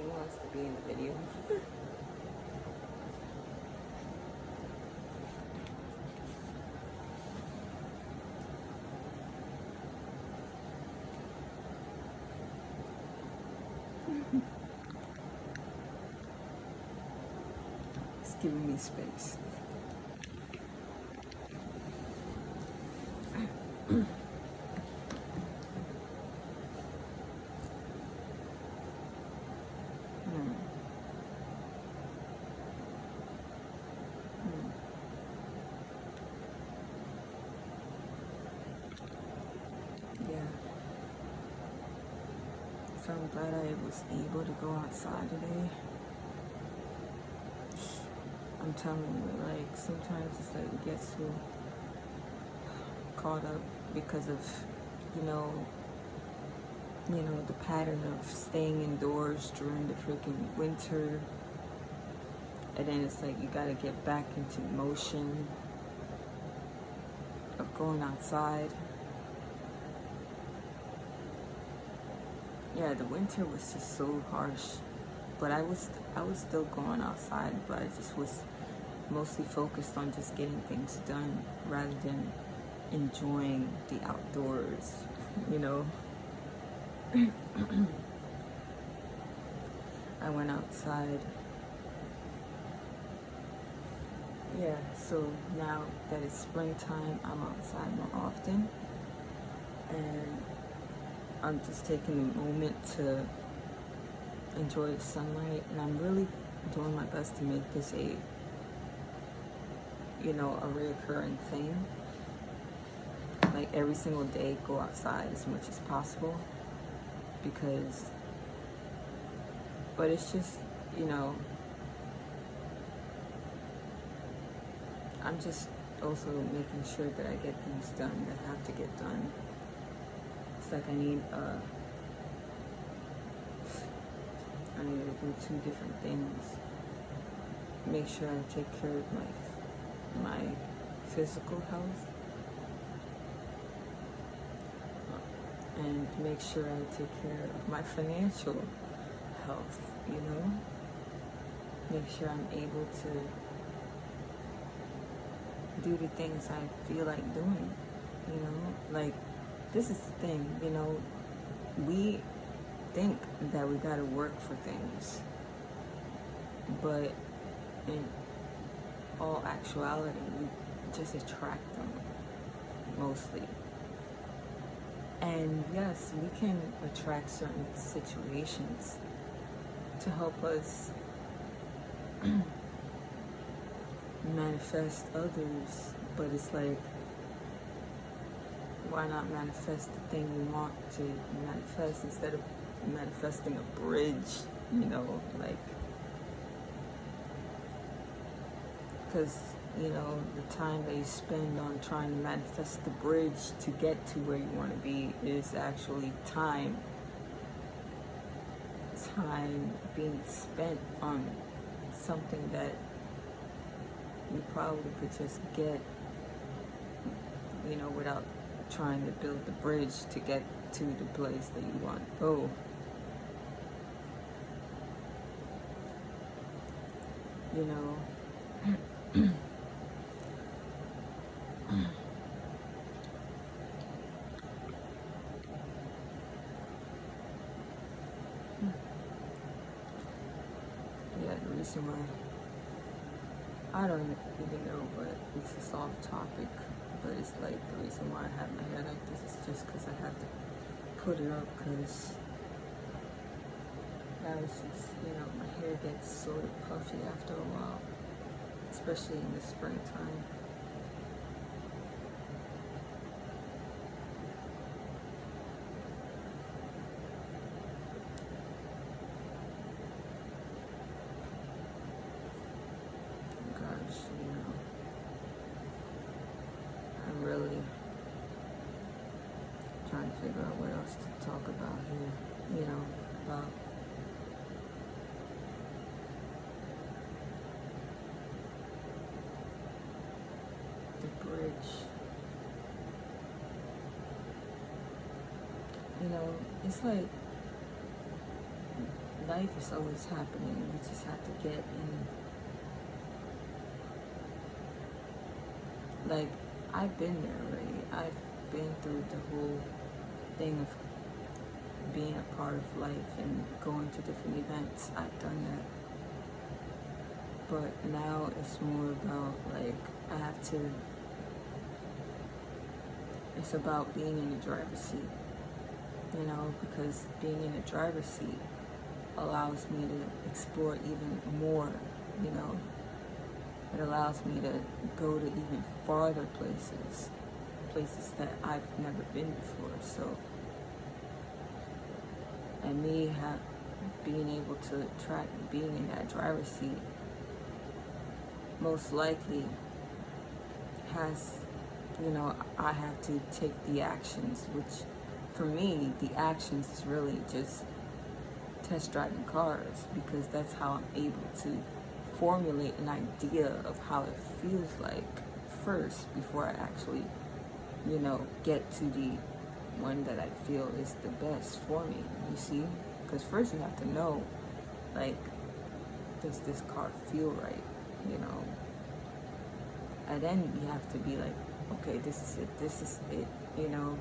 He wants to be in the video. It's giving me space. Yeah. So I'm glad I was able to go outside today. I'm telling you, like, sometimes it's like we get so caught up because of, you know, the pattern of staying indoors during the freaking winter. And then it's like you gotta get back into motion of going outside. Yeah, the winter was just so harsh. But I was still going outside, but I just was mostly focused on just getting things done rather than enjoying the outdoors, you know. I went outside. Yeah, so now that it's springtime, I'm outside more often. And I'm just taking a moment to enjoy the sunlight. And I'm really doing my best to make this a reoccurring thing. Like every single day, go outside as much as possible. But it's just, I'm just also making sure that I get things done that have to get done. It's like I need to do two different things. Make sure I take care of my physical health, and make sure I take care of my financial health, Make sure I'm able to do the things I feel like doing, Like, this is the thing, we think that we gotta work for things, but in all actuality, we just attract them, mostly. And yes, we can attract certain situations to help us manifest others, but it's like, why not manifest the thing we want to manifest instead of manifesting a bridge, because the time that you spend on trying to manifest the bridge to get to where you want to be is actually time being spent on something that you probably could just get, without trying to build the bridge to get to the place that you want to go. Yeah, the reason why, I don't even know, but this is off topic, but it's like the reason why I have my hair like this is just because I have to put it up, because now it's just, my hair gets sort of puffy after a while, especially in the springtime. I'm really trying to figure out what else to talk about here, about the bridge. It's like life is always happening. You just have to get in. Like, I've been there already. I've been through the whole thing of being a part of life and going to different events. I've done that. But now it's more about, like, I have to, it's about being in the driver's seat, you know, because being in the driver's seat allows me to explore even more, you know. It allows me to go to even farther places that I've never been before. So, and me being able to track being in that driver's seat most likely has, you know, I have to take the actions, which for me, the actions is really just test driving cars, because that's how I'm able to formulate an idea of how it feels like first before I actually, you know, get to the one that I feel is the best for me, you see? Because first you have to know, like, does this car feel right, you know? And then you have to be like, okay, this is it, you know?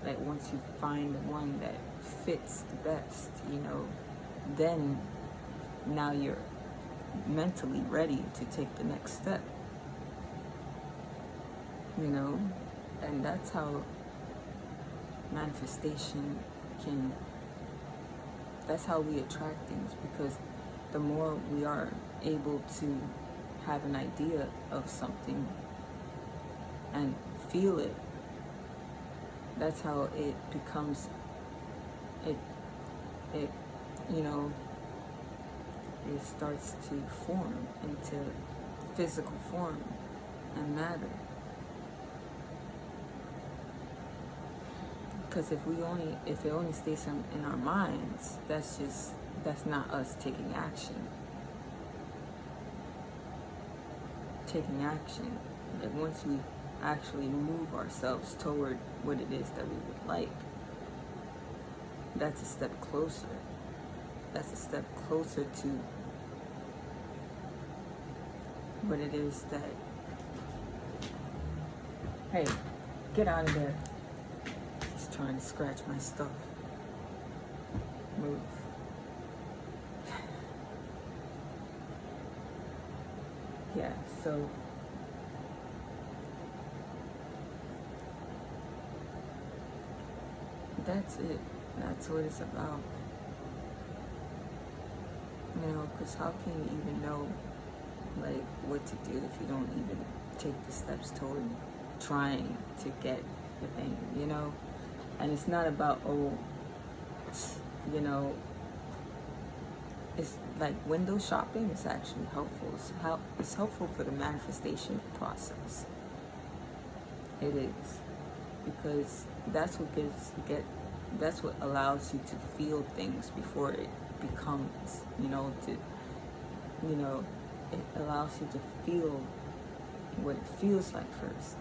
Like, once you find the one that fits the best, you know, then now you're mentally ready to take the next step, you know? And that's how manifestation that's how we attract things, because the more we are able to have an idea of something and feel it, that's how it becomes, it you know, it starts to form into physical form and matter. Because if it only stays in our minds, that's not us taking action. Like, once we actually move ourselves toward what it is that we would like, that's a step closer. That's a step closer to what it is that, hey, get out of there. Just trying to scratch my stuff. Move. Yeah, so that's it. That's what it's about. You know, because how can you even know, like, what to do if you don't even take the steps toward trying to get the thing, you know? And it's not about, oh, you know, it's like window shopping is actually helpful. It's helpful for the manifestation process. It is. Because that's what allows you to feel things before it becomes, you know, it allows you to feel what it feels like first.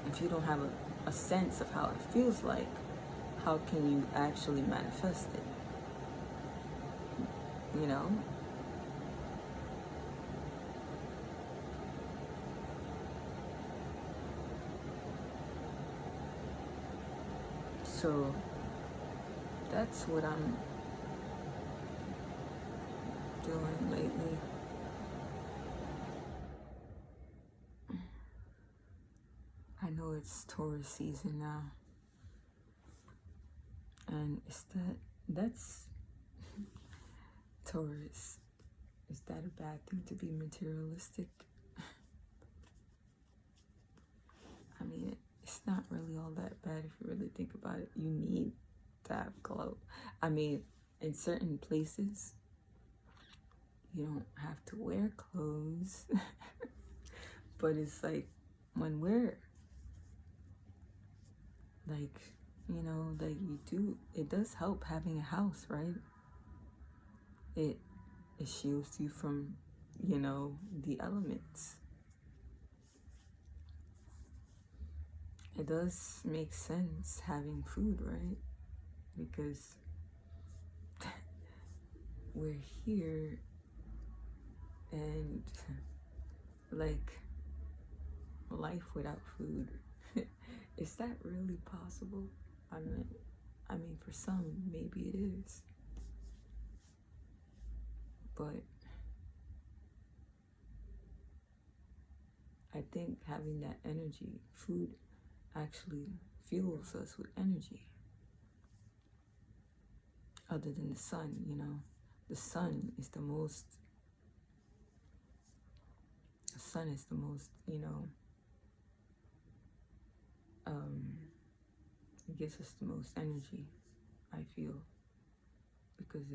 If you don't have a sense of how it feels like, how can you actually manifest it? You know? So that's what I'm doing lately. I know it's Taurus season now, and that's Taurus. Is that a bad thing to be materialistic? I mean, it's not really all that bad if you really think about it. You need to have glow. I mean, in certain places, you don't have to wear clothes. But it's like, when we're, like, you know, like, it does help having a house, right? It shields you from, you know, the elements. It does make sense having food, right? because we're here and like life without food. Is that really possible? I mean, for some, maybe it is. But I think having that energy, food actually fuels us with energy. Other than the sun, the sun is the most, it gives us the most energy, I feel. Because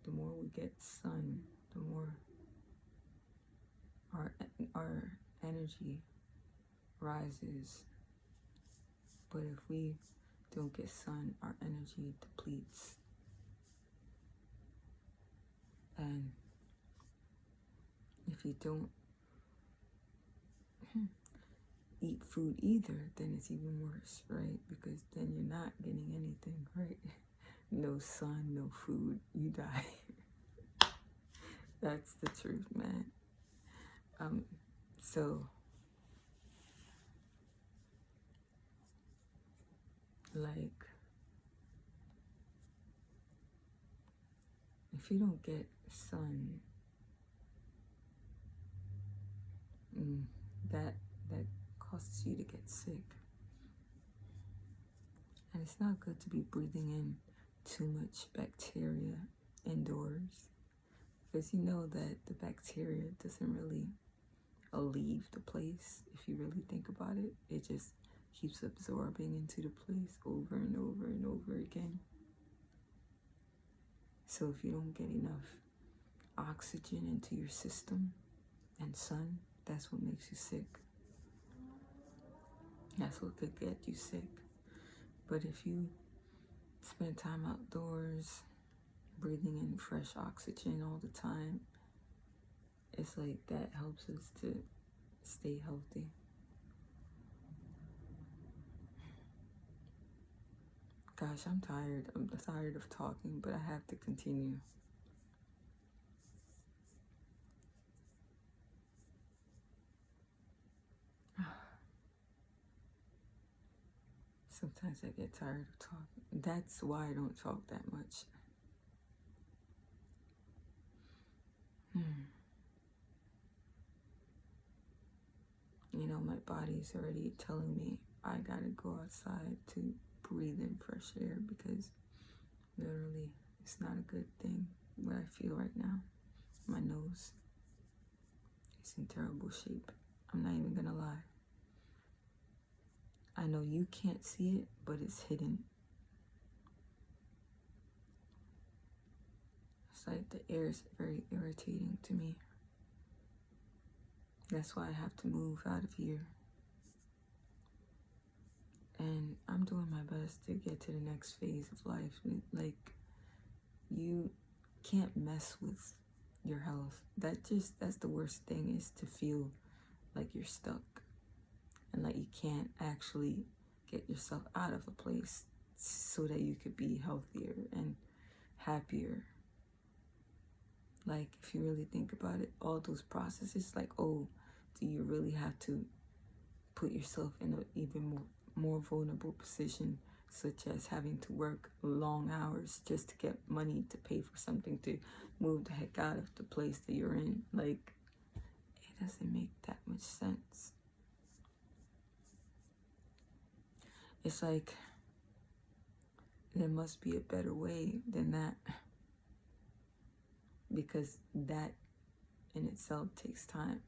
the more we get sun, the more our energy rises. But if we don't get sun, our energy depletes. And if you don't eat food either, then it's even worse, right? Because then you're not getting anything, right? No sun, no food, you die. That's the truth, man. So like, if you don't get sun, that causes you to get sick. And it's not good to be breathing in too much bacteria indoors, because you know that the bacteria doesn't really leave the place. If you really think about it, it just keeps absorbing into the place over and over and over again. So if you don't get enough oxygen into your system and sun, that's what makes you sick. That's what could get you sick. But if you spend time outdoors, breathing in fresh oxygen all the time, it's like that helps us to stay healthy. Gosh, I'm tired. I'm tired of talking, but I have to continue. Sometimes I get tired of talking. That's why I don't talk that much. My body's already telling me I gotta go outside to breathe in fresh air, because literally it's not a good thing what I feel right now. My nose is in terrible shape. I'm not even gonna lie. I know you can't see it, but it's hidden. It's like the air is very irritating to me. That's why I have to move out of here. And I'm doing my best to get to the next phase of life. Like, you can't mess with your health. That's the worst thing, is to feel like you're stuck and like you can't actually get yourself out of a place so that you could be healthier and happier. Like, if you really think about it, all those processes, like, oh, do you really have to put yourself in an even more vulnerable position, such as having to work long hours just to get money to pay for something to move the heck out of the place that you're in? Like, it doesn't make that much sense. It's like, there must be a better way than that, because that in itself takes time.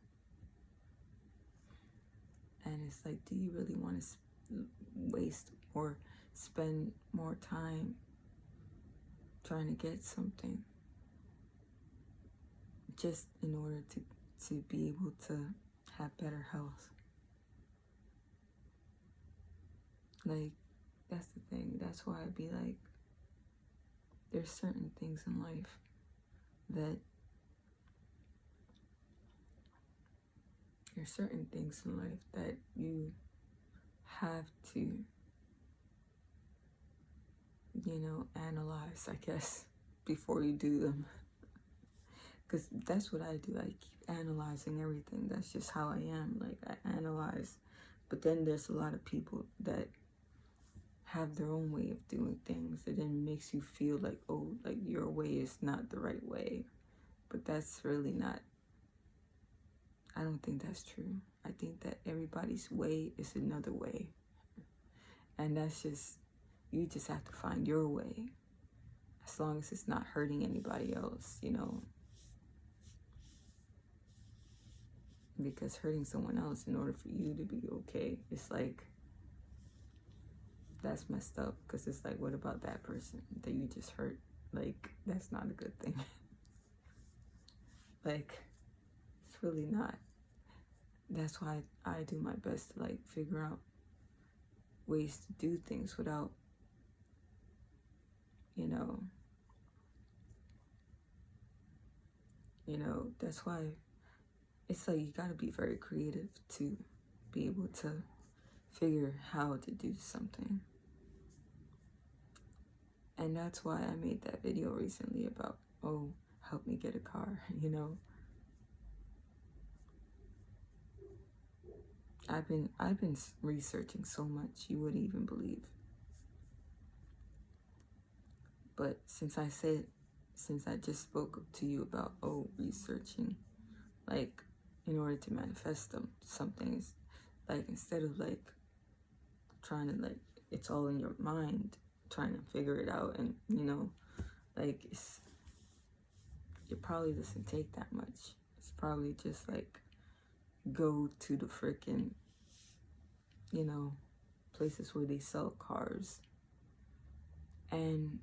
And it's like, do you really want to waste or spend more time trying to get something just in order to be able to have better health? Like, that's the thing. That's why I'd be like, there's certain things in life that you have to analyze, I guess, before you do them. Because that's what I do. I keep analyzing everything. That's just how I am. Like, I analyze. But then there's a lot of people that have their own way of doing things. It then makes you feel like, oh, like your way is not the right way. But that's really not. I don't think that's true. I think that everybody's way is another way. And that's just, you just have to find your way. As long as it's not hurting anybody else, Because hurting someone else in order for you to be okay, it's like, that's messed up. Because it's like, what about that person that you just hurt? Like, that's not a good thing. Like, it's really not. That's why I do my best to, like, figure out ways to do things without, that's why it's like, you gotta be very creative to be able to figure how to do something. And that's why I made that video recently about, oh, help me get a car, I've been researching so much you wouldn't even believe. But since I just spoke to you about, researching, like, in order to manifest some things, like, instead of, like, trying to, like, it's all in your mind, trying to figure it out, and, like, it probably doesn't take that much. It's probably just, like, go to the frickin', places where they sell cars and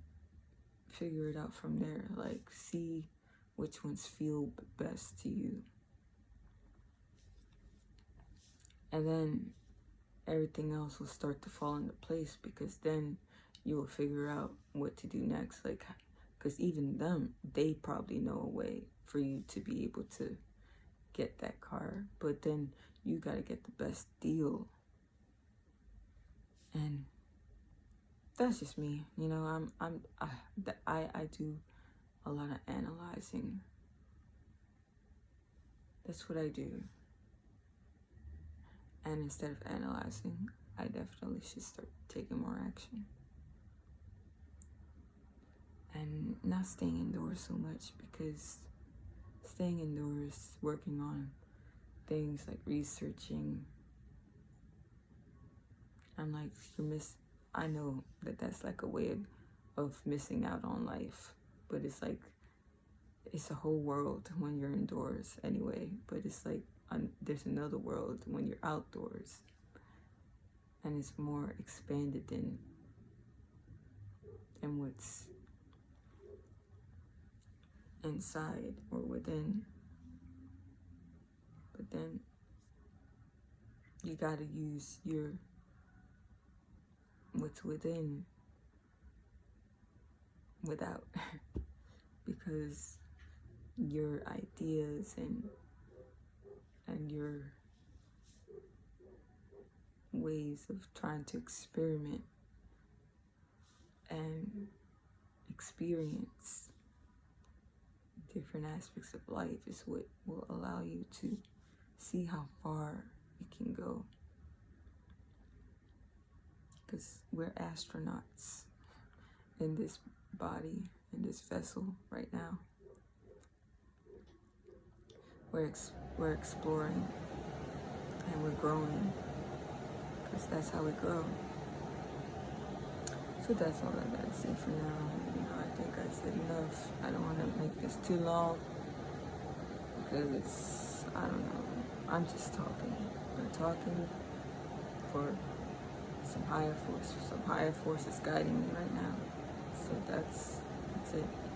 figure it out from there. Like, see which ones feel best to you. And then everything else will start to fall into place, because then you will figure out what to do next. Like, because even them, they probably know a way for you to be able to get that car. But then you got to get the best deal. And that's just me, I do a lot of analyzing. That's what I do. And instead of analyzing, I definitely should start taking more action. And not staying indoors so much, because staying indoors, working on things like researching, I'm like, I know that that's like a way of missing out on life, but it's like, it's a whole world when you're indoors anyway, but it's like, there's another world when you're outdoors, and it's more expanded than what's inside or within. But then you gotta use what's within without, because your ideas and your ways of trying to experiment and experience different aspects of life is what will allow you to see how far you can go. Because we're astronauts in this body, in this vessel right now. We're exploring, and we're growing, because that's how we grow. So that's all I gotta say for now. I think I said enough. I don't want to make this too long, because I don't know. I'm just talking. I'm talking for some higher force. Some higher force is guiding me right now. So that's it.